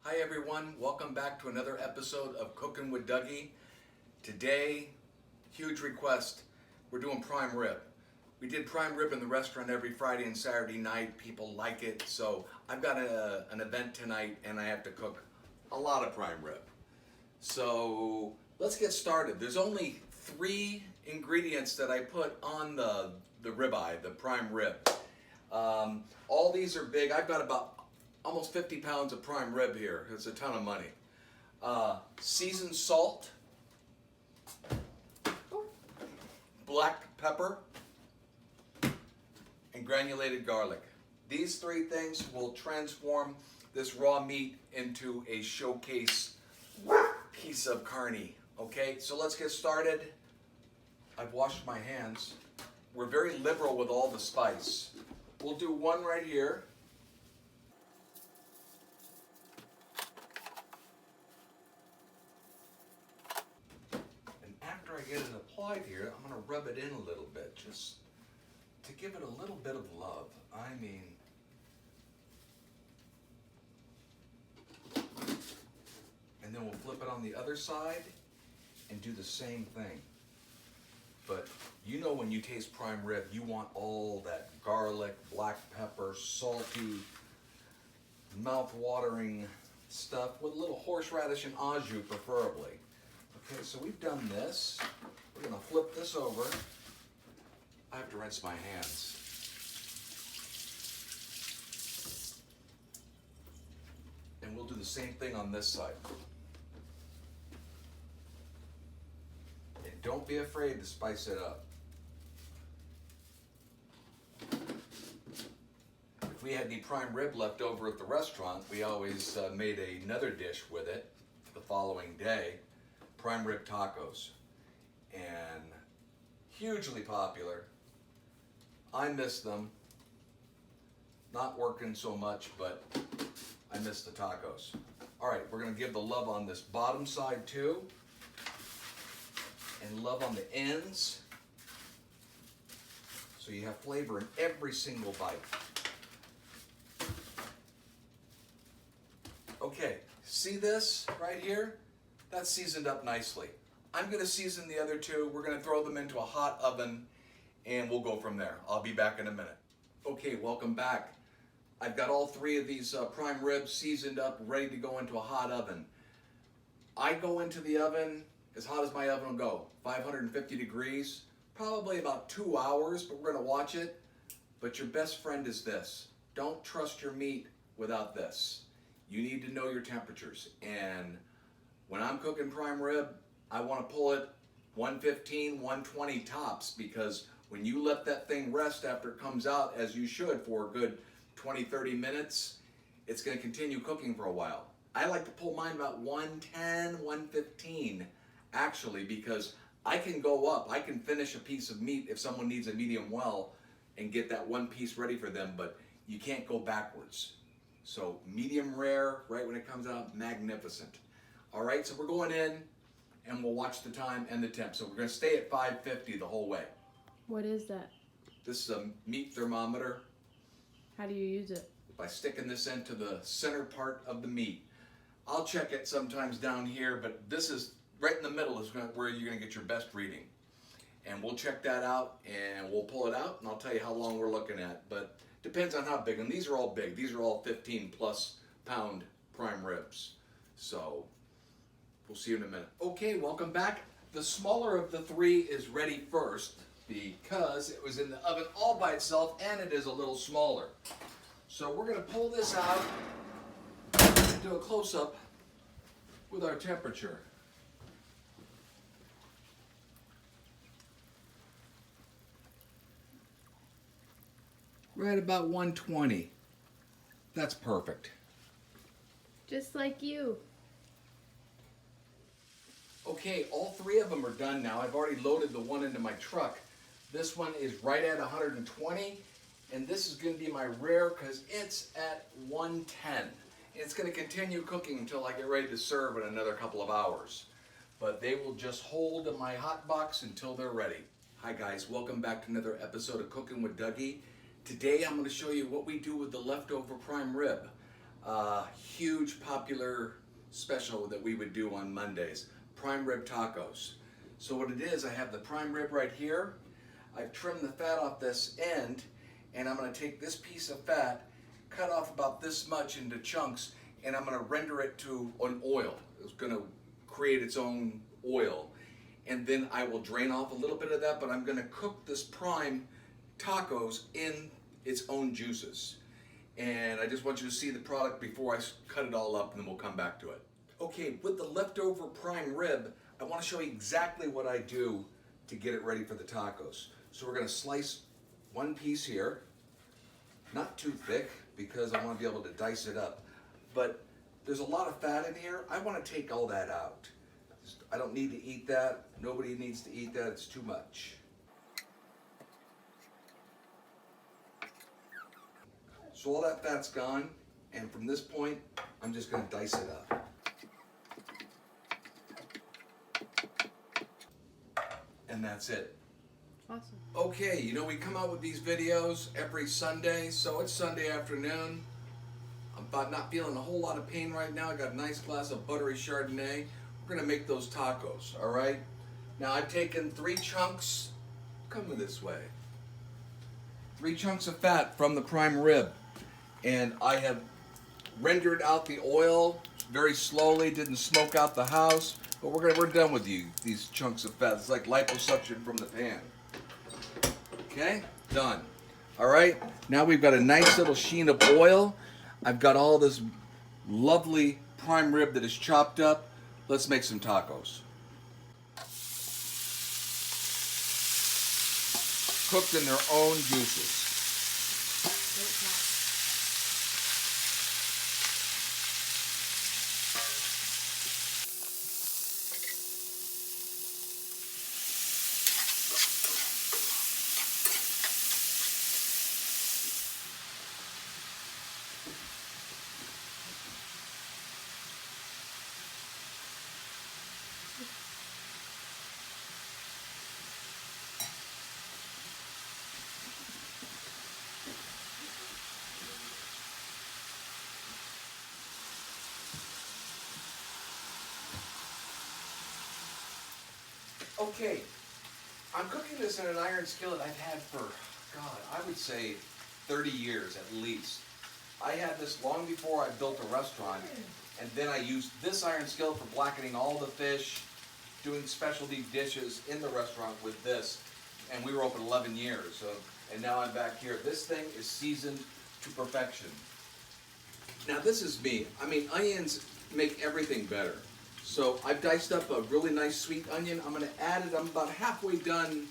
Hi everyone, welcome back to another episode of Cooking with Dougie. Today, huge request, we're doing prime rib. We did prime rib in the restaurant every Friday and Saturday night. People like it, so I've got an event tonight and I have to cook a lot of prime rib. So let's get started. There's only 3 ingredients that I put on the ribeye, the prime rib. All these are big. I've got about almost 50 pounds of prime rib here. It's a ton of money. Seasoned salt, black pepper, and granulated garlic. These 3 things will transform this raw meat into a showcase piece of carne. Okay, so let's get started. I've washed my hands. We're very liberal with all the spice. We'll do 1 right here. And after I get it applied here, I'm going to rub it in a little bit just to give it a little bit of love. And then we'll flip it on the other side and do the same thing. But you know when you taste prime rib, you want all that garlic, black pepper, salty, mouth-watering stuff with a little horseradish and au jus preferably. Okay, so we've done this. We're gonna flip this over. I have to rinse my hands. And we'll do the same thing on this side. And don't be afraid to spice it up. If we had any prime rib left over at the restaurant, we always made another dish with it the following day, prime rib tacos. And hugely popular. I miss them. Not working so much, but I miss the tacos. All right, we're gonna give the love on this bottom side too, and love on the ends, so you have flavor in every single bite. Okay, see this right here? That's seasoned up nicely. I'm gonna season the other 2. We're gonna throw them into a hot oven and we'll go from there. I'll be back in a minute. Okay, welcome back. I've got all 3 of these prime ribs seasoned up, ready to go into a hot oven. I go into the oven as hot as my oven will go, 550 degrees, probably about 2 hours, but we're gonna watch it. But your best friend is this. Don't trust your meat without this. You need to know your temperatures. And when I'm cooking prime rib, I wanna pull it 115, 120 tops, because when you let that thing rest after it comes out, as you should for a good 20, 30 minutes, it's gonna continue cooking for a while. I like to pull mine about 110, 115, actually, because I can go up. I can finish a piece of meat if someone needs a medium well and get that one piece ready for them, but you can't go backwards. So medium rare, right when it comes out, magnificent. All right, so we're going in and we'll watch the time and the temp. So we're gonna stay at 550 the whole way. What is that? This is a meat thermometer. How do you use it? By sticking this into the center part of the meat. I'll check it sometimes down here, but this is right in the middle is where you're gonna get your best reading. And we'll check that out and we'll pull it out and I'll tell you how long we're looking at. But depends on how big, and these are all big. These are all 15 plus pound prime ribs. So we'll see you in a minute. Okay, welcome back. The smaller of the 3 is ready first because it was in the oven all by itself and it is a little smaller. So we're gonna pull this out and do a close-up with our temperature. Right about 120. That's perfect. Just like you. Okay, all 3 of them are done now. I've already loaded the one into my truck. This one is right at 120, and this is going to be my rare because it's at 110. It's going to continue cooking until I get ready to serve in another couple of hours. But they will just hold in my hot box until they're ready. Hi guys, welcome back to another episode of Cooking with Dougie. Today I'm going to show you what we do with the leftover prime rib. Huge popular special that we would do on Mondays, prime rib tacos. So what it is, I have the prime rib right here. I've trimmed the fat off this end, and I'm going to take this piece of fat, cut off about this much into chunks, and I'm going to render it to an oil. It's going to create its own oil. And then I will drain off a little bit of that, but I'm going to cook this prime tacos in its own juices. And I just want you to see the product before I cut it all up, and then we'll come back to it. Okay, with the leftover prime rib, I want to show you exactly what I do to get it ready for the tacos. So we're going to slice one piece here, not too thick because I want to be able to dice it up. But there's a lot of fat in here. I want to take all that out. I don't need to eat that. Nobody needs to eat that. It's too much. So all that fat's gone, and from this point, I'm just going to dice it up. And that's it. Awesome. Okay, you know we come out with these videos every Sunday, so it's Sunday afternoon. I'm about not feeling a whole lot of pain right now. I got a nice glass of buttery Chardonnay. We're going to make those tacos, all right? Now I've taken 3 chunks, come this way, 3 chunks of fat from the prime rib. And I have rendered out the oil very slowly, didn't smoke out the house, but we're done with these chunks of fat. It's like liposuction from the pan. Okay, done. All right, now we've got a nice little sheen of oil. I've got all this lovely prime rib that is chopped up. Let's make some tacos. Cooked in their own juices. Okay, I'm cooking this in an iron skillet I've had for, God, I would say 30 years at least. I had this long before I built a restaurant, and then I used this iron skillet for blackening all the fish, doing specialty dishes in the restaurant with this, and we were open 11 years, so, and now I'm back here. This thing is seasoned to perfection. Now this is me. I mean, onions make everything better. So I've diced up a really nice sweet onion. I'm going to add it. I'm about halfway done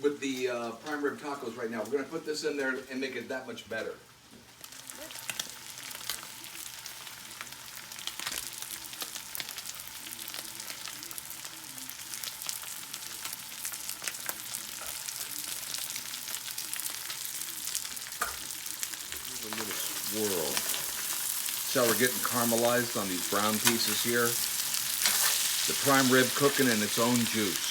with the prime rib tacos right now. We're going to put this in there and make it that much better. Here's a little swirl. See how we're getting caramelized on these brown pieces here? The prime rib cooking in its own juice.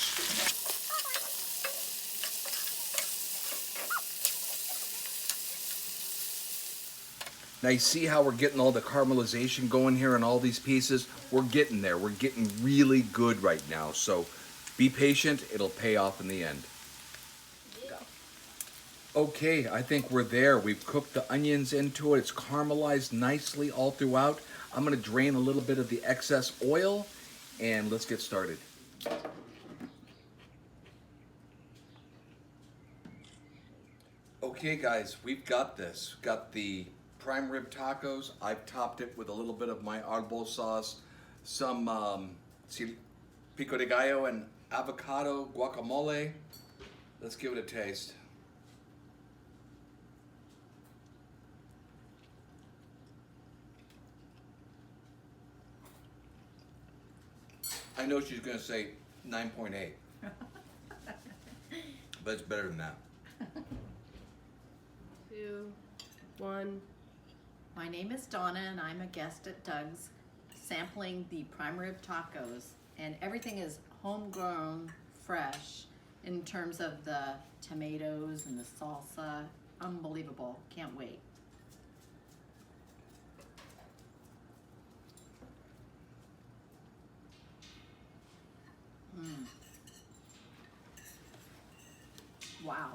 Now you see how we're getting all the caramelization going here on all these pieces? We're getting there. We're getting really good right now. So be patient. It'll pay off in the end. Okay, I think we're there. We've cooked the onions into it. It's caramelized nicely all throughout. I'm going to drain a little bit of the excess oil, and let's get started. Okay guys, we've got this. Got the prime rib tacos. I've topped it with a little bit of my arbol sauce, some pico de gallo and avocado guacamole. Let's give it a taste. I know she's going to say 9.8, but it's better than that. 2, 1. My name is Donna and I'm a guest at Doug's sampling the prime rib tacos, and everything is homegrown, fresh in terms of the tomatoes and the salsa. Unbelievable. Can't wait. Wow.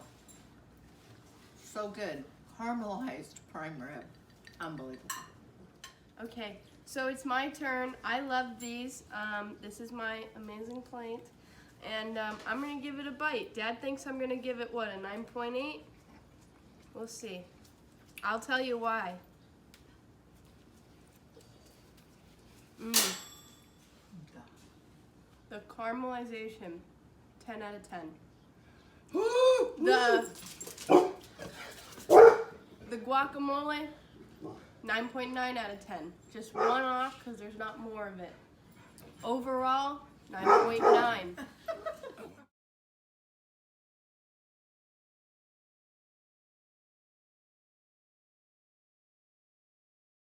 So good. Caramelized prime rib. Unbelievable. Okay, so it's my turn. I love these. This is my amazing plate. And I'm gonna give it a bite. Dad thinks I'm gonna give it, what, a 9.8? We'll see. I'll tell you why. The caramelization, 10 out of 10. The guacamole, 9.9 out of 10. Just one off because there's not more of it. Overall, 9.9.